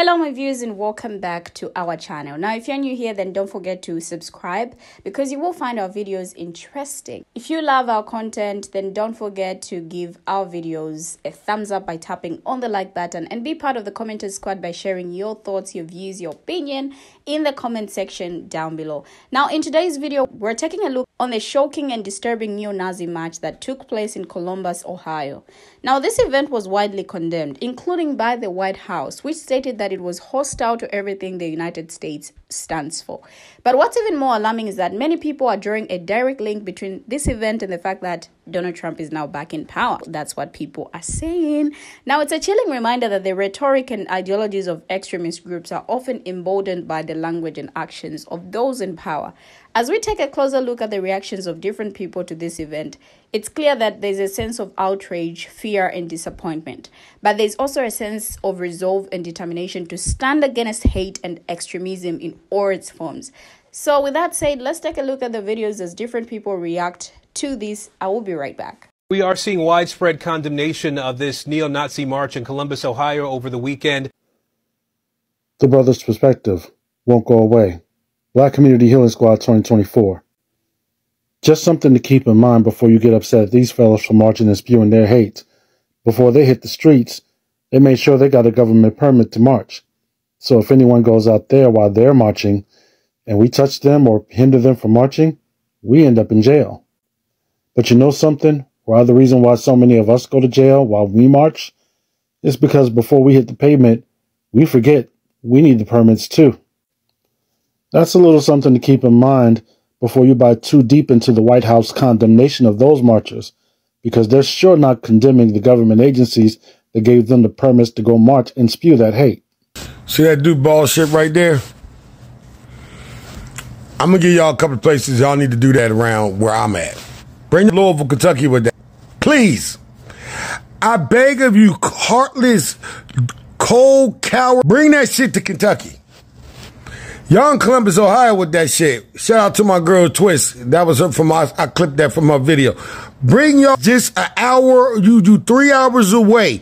Hello my viewers and welcome back to our channel. Now if you're new here, then don't forget to subscribe because you will find our videos interesting. If you love our content, then don't forget to give our videos a thumbs up by tapping on the like button and be part of the commenters squad by sharing your thoughts, your views, your opinion in the comment section down below. Now in today's video, we're taking a look on the shocking and disturbing neo-Nazi march that took place in Columbus, Ohio. Now this event was widely condemned, including by the White House, which stated that it was hostile to everything the United States stands for. But what's even more alarming is that many people are drawing a direct link between this event and the fact that Donald Trump is now back in power. That's what people are saying. Now, it's a chilling reminder that the rhetoric and ideologies of extremist groups are often emboldened by the language and actions of those in power. As we take a closer look at the reactions of different people to this event, it's clear that there's a sense of outrage, fear, and disappointment. But there's also a sense of resolve and determination to stand against hate and extremism in all its forms. So with that said, let's take a look at the videos as different people react to this. I will be right back. We are seeing widespread condemnation of this neo-Nazi march in Columbus, Ohio over the weekend. The Brothers' Perspective won't go away. Black Community Healing Squad 2024. Just something to keep in mind before you get upset at these fellows for marching and spewing their hate. Before they hit the streets, they made sure they got a government permit to march. So if anyone goes out there while they're marching and we touch them or hinder them from marching, we end up in jail. But you know something? Why the reason why so many of us go to jail while we march? It's because before we hit the pavement, we forget we need the permits too. That's a little something to keep in mind before you buy too deep into the White House condemnation of those marchers, because they're sure not condemning the government agencies that gave them the permits to go march and spew that hate. See that dude ball shit right there? I'm going to give y'all a couple of places y'all need to do that around where I'm at. Bring Louisville, Kentucky with that. Please. I beg of you, heartless, cold coward, bring that shit to Kentucky. Y'all in Columbus, Ohio with that shit. Shout out to my girl Twist. That was her from I clipped that from her video. Bring y'all just an hour, you 3 hours away.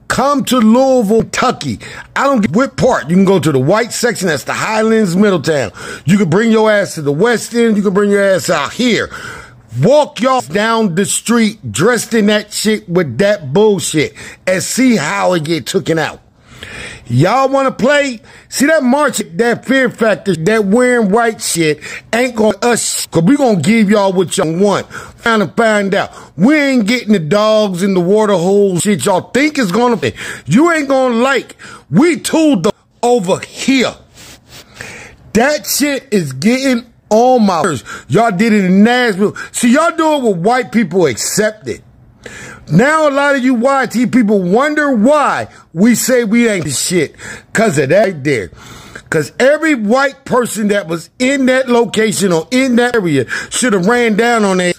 Come to Louisville, Kentucky. I don't get what part. You can go to the white section. That's the Highlands, Middletown. You can bring your ass to the West End. You can bring your ass out here. Walk y'all down the street dressed in that shit with that bullshit and see how it get taken out. Y'all want to play? See that march, that fear factor, that wearing white shit ain't going to us, because we going to give y'all what y'all want. Trying to find out. We ain't getting the dogs in the water hole shit y'all think is going to be. You ain't going to like. We tooled the over here. That shit is getting on my nerves. Y'all did it in Nashville. See, y'all do it with white people accept it. Now a lot of you YT people wonder why we say we ain't shit. Cause of that right there. Cause every white person that was in that location or in that area should have ran down on that.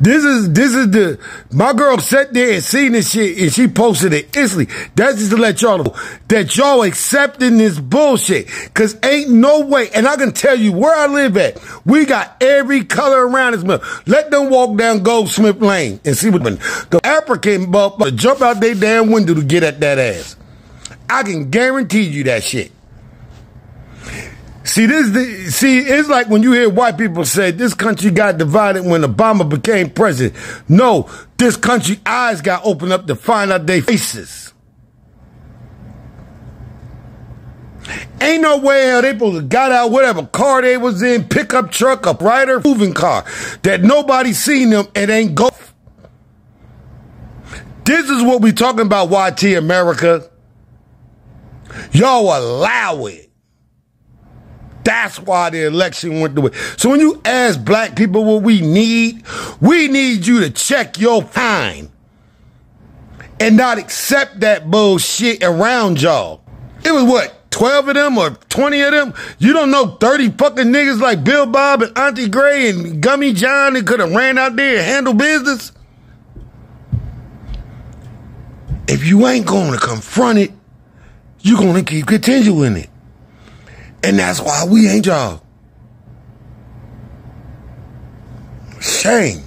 This is my girl sat there and seen this shit and she posted it instantly. That's just to let y'all know that y'all accepting this bullshit. Cause ain't no way, and I can tell you where I live at, we got every color around this mill. Let them walk down Goldsmith Lane and see what the African motherfucker jump out their damn window to get at that ass. I can guarantee you that shit. See, it's like when you hear white people say this country got divided when Obama became president. No, this country eyes got opened up to find out their faces. Ain't no way how they supposed to got out whatever car they was in, pickup truck, a rider, moving car, that nobody seen them and ain't go. This is what we talking about, YT America. Y'all allow it. That's why the election went the way. So when you ask black people what we need you to check your time and not accept that bullshit around y'all. It was what, 12 of them or 20 of them? You don't know 30 fucking niggas like Bill Bob and Auntie Gray and Gummy John that could have ran out there and handled business? If you ain't going to confront it, you're going to keep continuing it. And that's why we ain't y'all. Shame.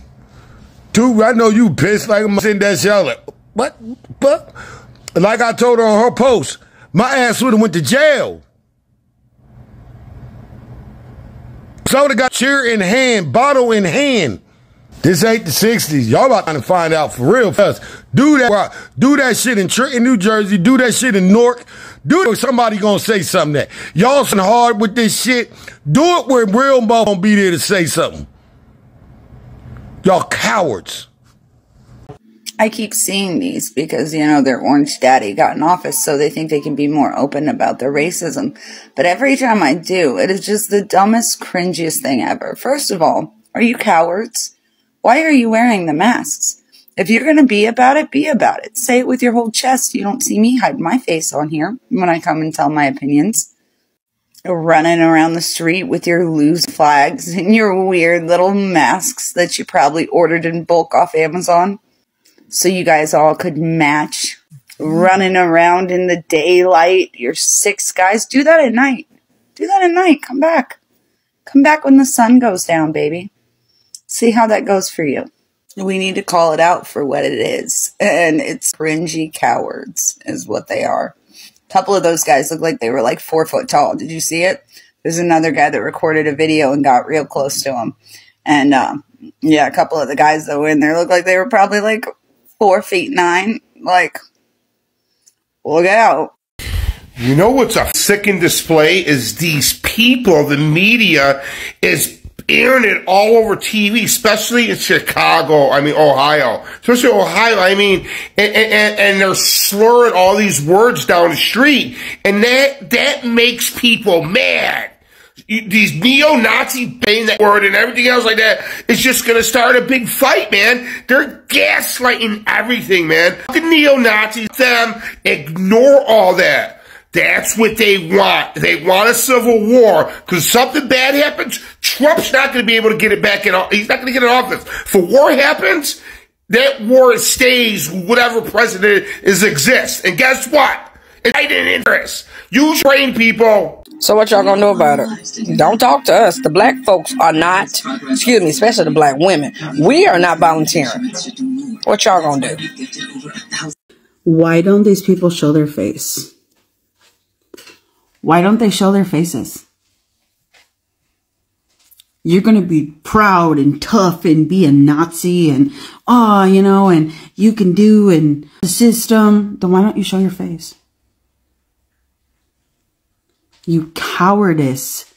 Dude, I know you pissed like I'm sitting that shit. Like, what? Like I told her on her post, my ass would have went to jail. So I would have got chair in hand, bottle in hand. This ain't the 60s. Y'all about to find out for real fast. Do that shit in Trenton, New Jersey. Do that shit in Newark. Do it. Somebody gonna say something that. Y'all so hard with this shit. Do it where real mo gonna be there to say something. Y'all cowards. I keep seeing these because, you know, their orange daddy got in office, so they think they can be more open about their racism. But every time I do, it is just the dumbest, cringiest thing ever. First of all, are you cowards? Why are you wearing the masks? If you're going to be about it, be about it. Say it with your whole chest. You don't see me hide my face on here when I come and tell my opinions. Running around the street with your loose flags and your weird little masks that you probably ordered in bulk off Amazon so you guys all could match. Running around in the daylight. You're 6 guys. Do that at night. Do that at night. Come back. Come back when the sun goes down, baby. See how that goes for you. We need to call it out for what it is. And it's cringy cowards is what they are. A couple of those guys look like they were like 4 foot tall. Did you see it? There's another guy that recorded a video and got real close to him. And yeah, a couple of the guys that were in there looked like they were probably like 4'9". Like, look out. You know what's a sickened display is these people, the media is airing it all over TV, especially in Chicago, Ohio. Especially Ohio, and they're slurring all these words down the street, and that makes people mad. These neo-Nazi saying that word and everything else like that is just gonna start a big fight, man. They're gaslighting everything, man. The neo-Nazis, them, ignore all that. That's what they want. They want a civil war. Because something bad happens, Trump's not going to be able to get it back in. He's not going to get in office. If a war happens, that war stays, whatever president exists. And guess what? It's right in interest. You train people. So what y'all gonna do about it? Don't talk to us. The black folks are not, excuse me, especially the black women. We are not volunteering. What y'all gonna do? Why don't these people show their face? Why don't they show their faces? You're going to be proud and tough and be a Nazi and, and you can do and the system. Then why don't you show your face? You cowardice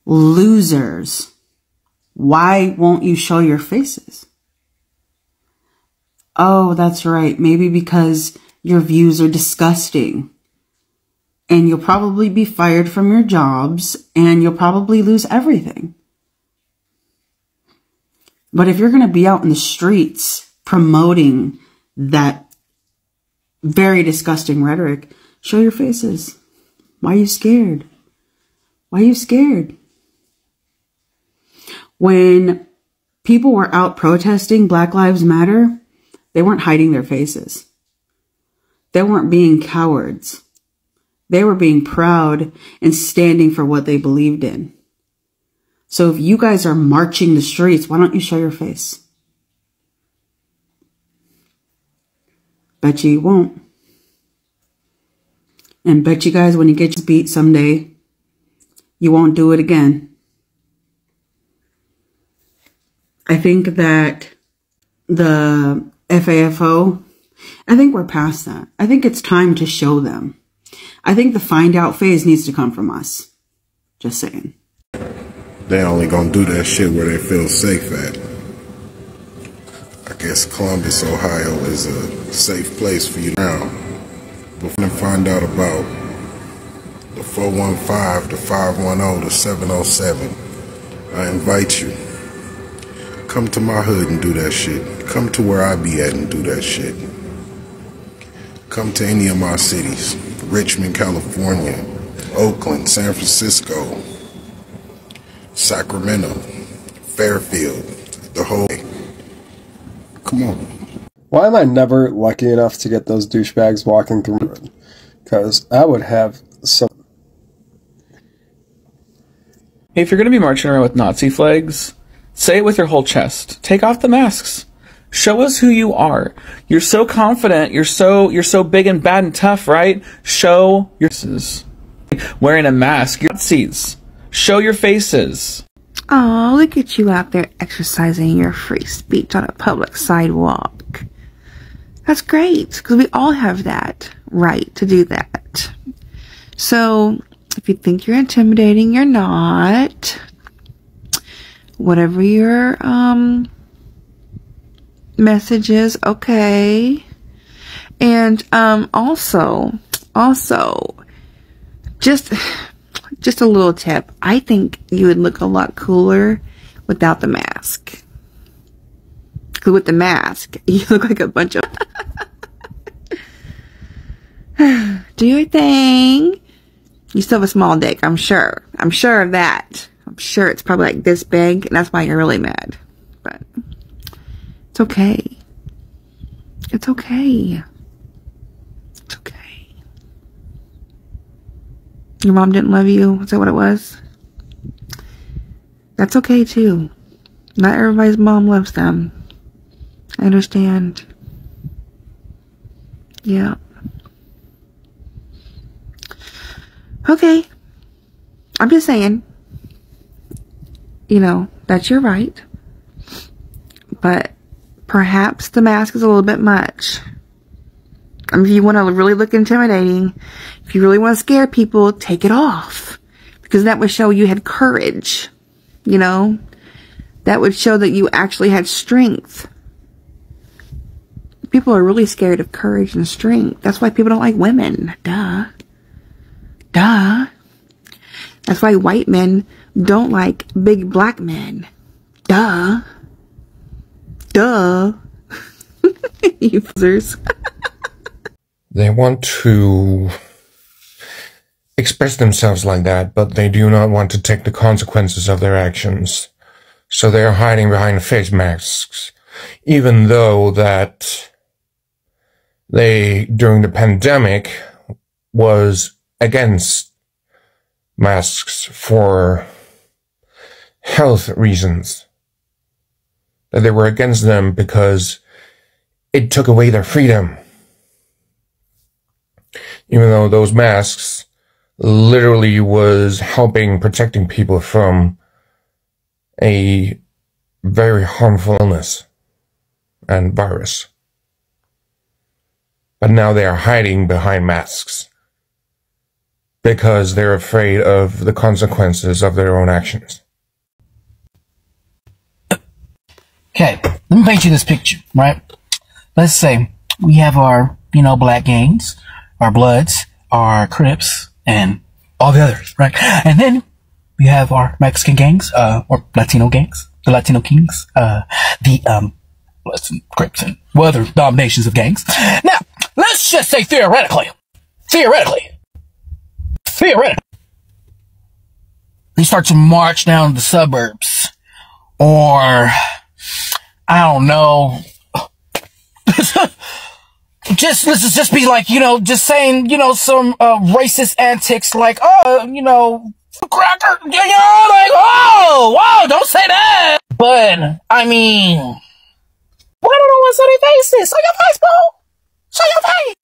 losers. Why won't you show your faces? Oh, that's right. Maybe because your views are disgusting. And you'll probably be fired from your jobs and you'll probably lose everything. But if you're going to be out in the streets promoting that very disgusting rhetoric, show your faces. Why are you scared? Why are you scared? When people were out protesting Black Lives Matter, they weren't hiding their faces. They weren't being cowards. They were being proud and standing for what they believed in. So if you guys are marching the streets, why don't you show your face? Bet you won't. And bet you guys when you get beat someday, you won't do it again. I think that the FAFO, I think we're past that. I think it's time to show them. I think the find out phase needs to come from us. Just saying. They only gonna do that shit where they feel safe at. I guess Columbus, Ohio is a safe place for you now. Before you find out about the 415, the 510, the 707, I invite you. Come to my hood and do that shit. Come to where I be at and do that shit. Come to any of my cities. Richmond, California, Oakland, San Francisco, Sacramento, Fairfield, the whole way. Come on. Why am I never lucky enough to get those douchebags walking through? Because I would have some... If you're going to be marching around with Nazi flags, say it with your whole chest. Take off the masks. Show us who you are. You're so confident. You're so big and bad and tough, right? Show your faces. Wearing a mask. Your seats. Show your faces. Oh, look at you out there exercising your free speech on a public sidewalk. That's great, because we all have that right to do that. So, if you think you're intimidating, you're not. Whatever your message is, okay. And also, just a little tip. I think you would look a lot cooler without the mask. Because with the mask, you look like a bunch of... Do your thing. You still have a small dick, I'm sure. I'm sure of that. I'm sure it's probably like this big, and that's why you're really mad. But it's okay. It's okay. It's okay. Your mom didn't love you? Is that what it was? That's okay too. Not everybody's mom loves them. I understand. Yeah. Okay. I'm just saying. You know, that's your right. But perhaps the mask is a little bit much. I mean, if you want to really look intimidating, if you really want to scare people, take it off. Because that would show you had courage. You know? That would show that you actually had strength. People are really scared of courage and strength. That's why people don't like women. Duh. Duh. That's why white men don't like big black men. Duh. Duh. You losers. They want to express themselves like that, but they do not want to take the consequences of their actions. So they are hiding behind face masks, even though that they, during the pandemic, was against masks for health reasons. That they were against them because it took away their freedom. Even though those masks literally was helping protecting people from a very harmful illness and virus. But now they are hiding behind masks because they're afraid of the consequences of their own actions. Okay, let me paint you this picture, right? Let's say we have our, black gangs, our Bloods, our Crips, and all the others, right? And then we have our Mexican gangs, or Latino gangs, the Latino Kings, the Bloods and Crips and other denominations of gangs. Now, let's just say theoretically, they start to march down the suburbs, or I don't know. Let's just be like, just saying, some racist antics like, cracker, like, whoa, don't say that. But I mean, why don't I want to say their faces? Show your face, bro. Show your face.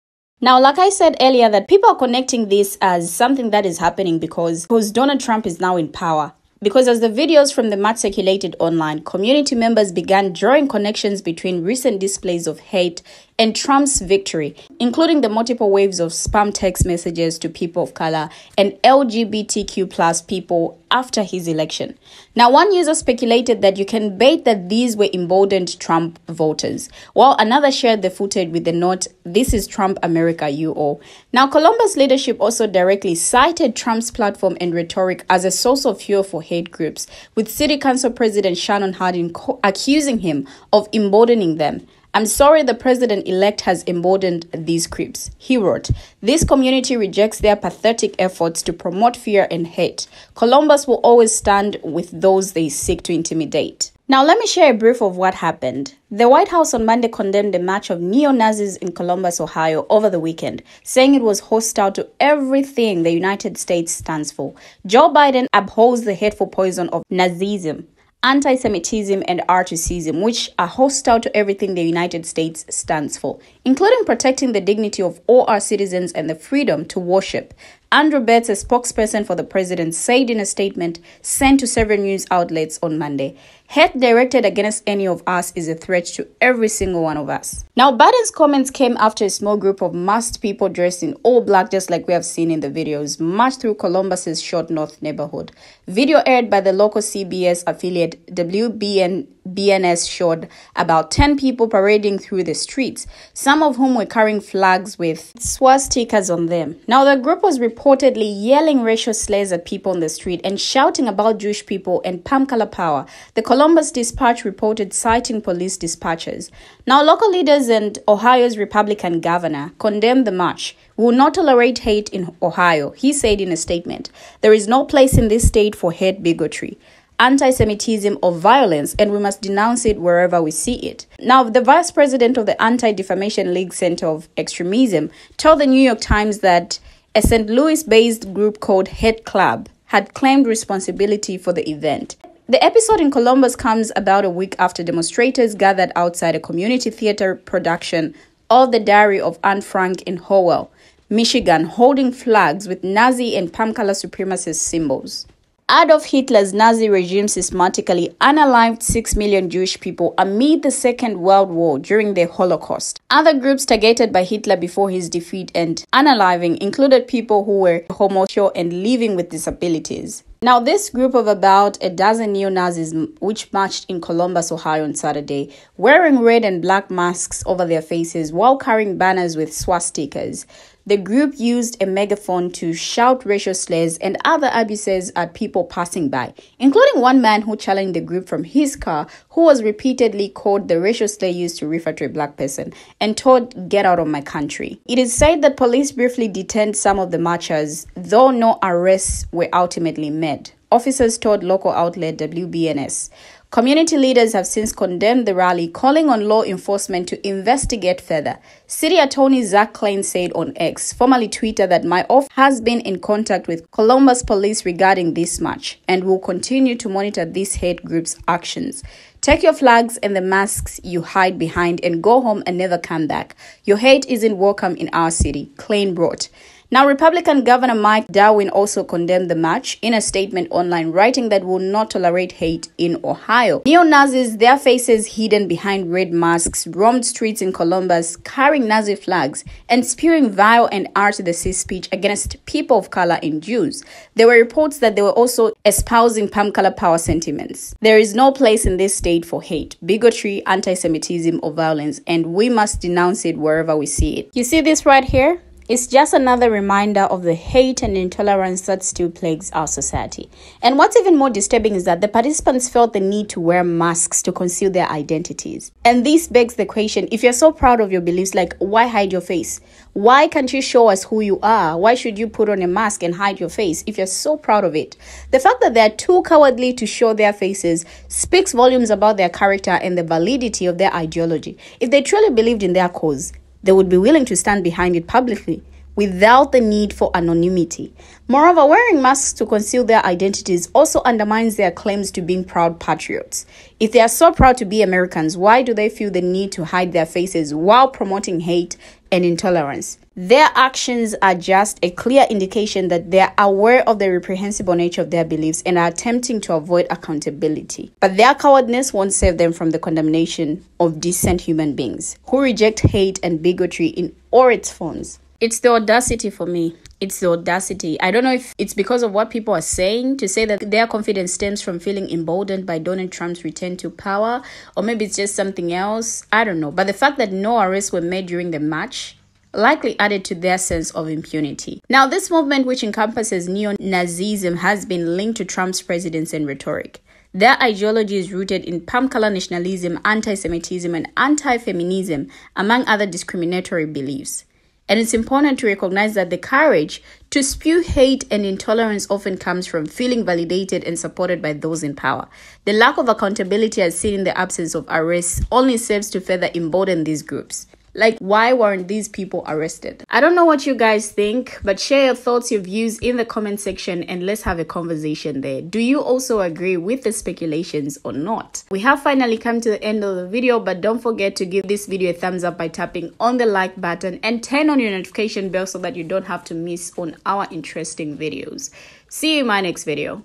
Now, like I said earlier, that people are connecting this as something that is happening because Donald Trump is now in power. Because as the videos from the match circulated online, community members began drawing connections between recent displays of hate and Trump's victory, including the multiple waves of spam text messages to people of color and LGBTQ plus people after his election. Now, one user speculated that you can bet that these were emboldened Trump voters, while another shared the footage with the note, "This is Trump America, you all." Now, Columbus leadership also directly cited Trump's platform and rhetoric as a source of fuel for hate groups, with City Council President Shannon Hardin accusing him of emboldening them. "I'm sorry the president-elect has emboldened these creeps," he wrote. "This community rejects their pathetic efforts to promote fear and hate. Columbus will always stand with those they seek to intimidate." Now, let me share a brief of what happened. The White House on Monday condemned a march of neo-Nazis in Columbus, Ohio over the weekend, saying it was hostile to everything the United States stands for. Joe Biden abhors the hateful poison of Nazism. anti-Semitism, and racism, which are hostile to everything the United States stands for, including protecting the dignity of all our citizens and the freedom to worship. Andrew Betts, a spokesperson for the president, said in a statement sent to several news outlets on Monday, "Hate directed against any of us is a threat to every single one of us." Now, Biden's comments came after a small group of masked people dressed in all black, just like we have seen in the videos, marched through Columbus's Short North neighborhood. Video aired by the local CBS affiliate WBNS showed about 10 people parading through the streets, some of whom were carrying flags with swastikas on them. Now, the group was reportedly yelling racial slurs at people on the street and shouting about Jewish people and palm color power. The Columbus Dispatch reported citing police dispatchers. Now, local leaders and Ohio's Republican governor condemned the march. "We will not tolerate hate in Ohio," he said in a statement. "There is no place in this state for hate, bigotry, anti-Semitism, or violence, and we must denounce it wherever we see it." Now, the vice president of the Anti-Defamation League Center of Extremism told the New York Times that a St. Louis-based group called Hate Club had claimed responsibility for the event. The episode in Columbus comes about a week after demonstrators gathered outside a community theater production of The Diary of Anne Frank in Howell, Michigan, holding flags with Nazi and palm color supremacist symbols. Adolf Hitler's Nazi regime systematically unalived 6 million Jewish people amid the Second World War during the Holocaust. Other groups targeted by Hitler before his defeat and unaliving included people who were homosexual and living with disabilities. Now, this group of about a dozen neo-Nazis, which marched in Columbus, Ohio on Saturday, wearing red and black masks over their faces while carrying banners with swastikas. The group used a megaphone to shout racial slurs and other abuses at people passing by, including one man who challenged the group from his car, who was repeatedly called the racial slur used to refer to a black person, and told, "Get out of my country." It is said that police briefly detained some of the marchers, though no arrests were ultimately made. Officers told local outlet WBNS. Community leaders have since condemned the rally, calling on law enforcement to investigate further. City Attorney Zach Klein said on X, formerly Twitter, that my office has been in contact with Columbus police regarding this march and will continue to monitor these hate groups' actions. Take your flags and the masks you hide behind and go home and never come back. Your hate isn't welcome in our city, Klein wrote. Now, Republican Governor Mike Darwin also condemned the march in a statement online, writing that will not tolerate hate in Ohio. Neo-Nazis, their faces hidden behind red masks, roamed streets in Columbus, carrying Nazi flags and spewing vile and racist speech against people of color and Jews. There were reports that they were also espousing palm color power sentiments. There is no place in this state for hate, bigotry, anti-Semitism, or violence, and we must denounce it wherever we see it. You see this right here? It's just another reminder of the hate and intolerance that still plagues our society. And what's even more disturbing is that the participants felt the need to wear masks to conceal their identities. And this begs the question, if you're so proud of your beliefs, like, why hide your face? Why can't you show us who you are? Why should you put on a mask and hide your face if you're so proud of it? The fact that they're too cowardly to show their faces speaks volumes about their character and the validity of their ideology. If they truly believed in their cause, they would be willing to stand behind it publicly without the need for anonymity. Moreover, wearing masks to conceal their identities also undermines their claims to being proud patriots. If they are so proud to be Americans, why do they feel the need to hide their faces while promoting hate and intolerance? Their actions are just a clear indication that they are aware of the reprehensible nature of their beliefs and are attempting to avoid accountability. But their cowardness won't save them from the condemnation of decent human beings who reject hate and bigotry in all its forms. It's the audacity for me. It's the audacity. I don't know if it's because of what people are saying, to say that their confidence stems from feeling emboldened by Donald Trump's return to power, or maybe it's just something else. I don't know. But the fact that no arrests were made during the march likely added to their sense of impunity. Now, this movement, which encompasses neo-Nazism, has been linked to Trump's presidency and rhetoric. Their ideology is rooted in palm color nationalism, anti-Semitism, and anti-feminism, among other discriminatory beliefs. And it's important to recognize that the courage to spew hate and intolerance often comes from feeling validated and supported by those in power. The lack of accountability, as seen in the absence of arrests, only serves to further embolden these groups. Like, why weren't these people arrested? I don't know what you guys think, but share your thoughts, your views in the comment section, and let's have a conversation there. Do you also agree with the speculations or not? We have finally come to the end of the video, but don't forget to give this video a thumbs up by tapping on the like button and turn on your notification bell so that you don't have to miss on our interesting videos. See you in my next video.